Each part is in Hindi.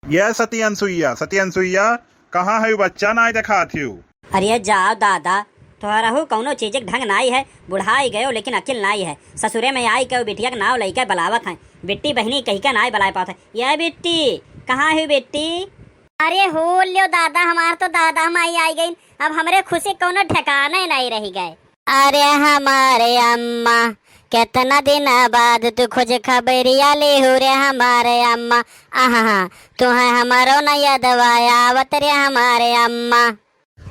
ये सती अनसुईया कहाँ है बच्चा ना देखा थी। अरे जाओ दादा, तोहरा हो कौनो चीज के ढंग नाई है, बुढ़ाई गयो लेकिन अकिल नाई है। ससुरे में आई के बिटिया के नाव लइका बलावत है, बेटी बहनी कही का नाई बलाए पात है। ये बेटी कहाँ है बेटी? अरे हो लियो दादा, हमार तो दादा माई आई गई, अब हमरे खुशी कौनो ठिकाने नहीं रही गए। अरे हमारे अम्मा कितना दिन बाद तू खोज खबरिया ले हो रे हमारे अम्मा। आहा तुम्हें हमारो न यादवाया आवत रे हमारे अम्मा।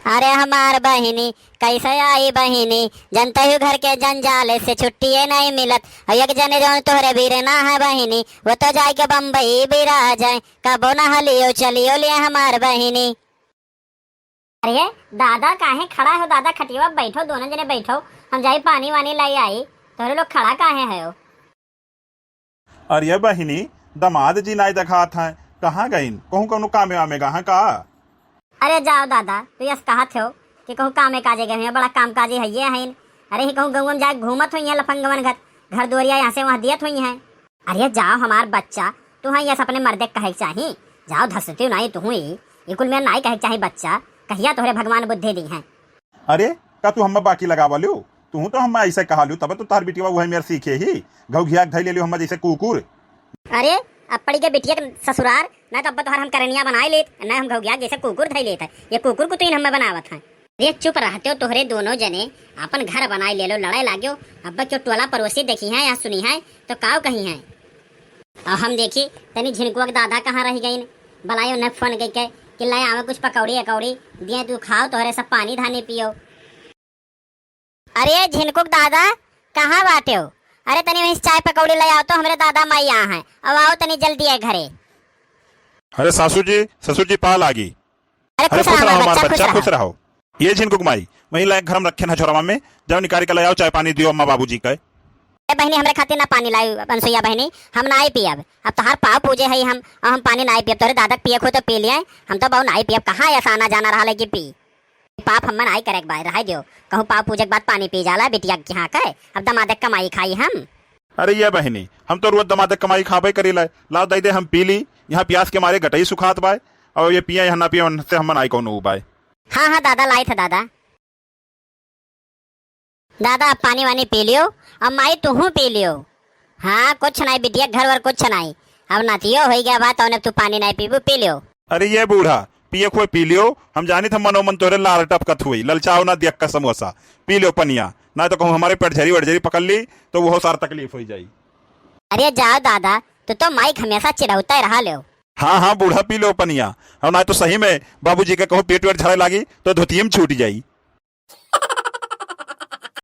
अरे हमार बहिनी कैसे आई बहिनी, जनता ही घर के जंजाल से छुट्टी नहीं मिलत। एक जने जो तोहरे बीरे ना है बहिनी, वो तो जाए के बम्बई भी रह जाए, कबो न हलियो चलियो ले हमार बहिनी। अरे दादा काहे खड़ा हो दादा, खटिया बैठो, दोनों जने बैठो, हम जाए पानी वानी लाई आई, तोहरे लोग खड़ा काहे है? अरे बहिनी दमाद जी नाई देखा था, कहाँ गई? कहूँ कौनो कामे वामे गहाँ का? अरे जाओ दादा, तू यस कहा थे कि कहूँ कामे काजे गए हैं, बड़ा काम काजे है ये है। अरे ही कहूँ गाँव में जाके घूमत हुई है लफंगवन घर दुआरिया यहाँ से वहाँ दियत हुई है। अरे जाओ हमार बच्चा, तू हाँ यस अपने मर्दे कहे चाहिए, जाओ धसती नहीं तू ही, ये कुल में नाई कहे चाहिए बच्चा, कहिया तोहरे भगवान बुद्धि दी है। अरे का तू हम बाकी लगा वालू, तू तो हम ऐसे कहा लू, तब तो तार बिटिया वही मेरे सीखे ही घऊ घिया धई ले लियो हम जैसे कुकुर। अरे अपड़ी के बिटिया के ससुरार ना तो अब तोहर हम करनिया बनाए लेत, ना हम घौगिया जैसे कुकुर धई लेत है, ये कुकुर को तो हम बनावत है। ये चुप रहते हो तोहरे दोनों जने, अपन घर बनाए ले लो, लड़ाई लाग्यो। अब क्यों टोला पड़ोसी देखी है या सुनी है तो काव कहीं है। और हम देखी तनी झिनकुआ के दादा कहाँ रह गई, बलायो न फोन के कि लाए आवे कुछ पकौड़ी अकौड़ी दिए, तू खाओ तोहरे सब पानी धानी पियो। अरे झिनकुक दादा कहाँ बाटे हो? अरे तनी वहीं चाय पकौड़ी ले आओ तो, हमारे दादा माई यहाँ है, अब आओ तनी जल्दी है घरे। अरे ससुर जी पाल आ गई। अरे खुश रहो हमारा बच्चा, खुश रहो। ये झिनकुक माई वहीं लायक घर में रखे ना छोरा में, जब निकाल के ले आओ चाय पानी दियो अम्मा बाबूजी का। बहनी हमरे खातिर ना पानी लाई अनसुईया बहनी, हम ना पियब, अब तोहार पाव पूजे है हम पानी ना पियब, तोरे दादा पिए खो तो पी लिया, हम तो बहु ना पियब। कहाँ ऐसा आना जाना रहा कि पी पाप हम आई करे बाहर रह दियो, कहूँ पाव पूजे के बाद पानी पी जाला बिटिया के यहाँ का, अब दमादक कमाई खाई हम। अरे ये बहनी हम तो रोज दमादक कमाई खाबे करी लाए, लाओ दई दे हम पी ली, यहाँ प्यास के मारे गटई सुखात बाय, और ये पिया यहाँ ना पिया से हम आई कौन उबाय। हाँ हाँ दादा लाई थे दादा, दादा अब पानी वानी पी लियो, अब माई तू पी लियो। हाँ कुछ नहीं बिटिया, घर वर कुछ नहीं, अब नातियो हो गया बात, और तू पानी नहीं पीबू पी लियो। अरे ये बूढ़ा पिए खोए पी लियो, हम जानी थे मनोमन तोरे लाल टपकत हुई, ललचाओ ना दियक का समोसा, पी लियो पनिया, ना तो कहूँ हमारे पेट झरी वड़झरी पकड़ ली तो वो सार तकलीफ हो जाई। अरे जाओ दादा, तो माइक हमेशा चिढ़ौता रहा लो। हाँ बूढ़ा पी लो पनिया, और ना तो सही में बाबूजी के कहूँ पेट वेट झड़े लागी तो धोतियम छूट जाई।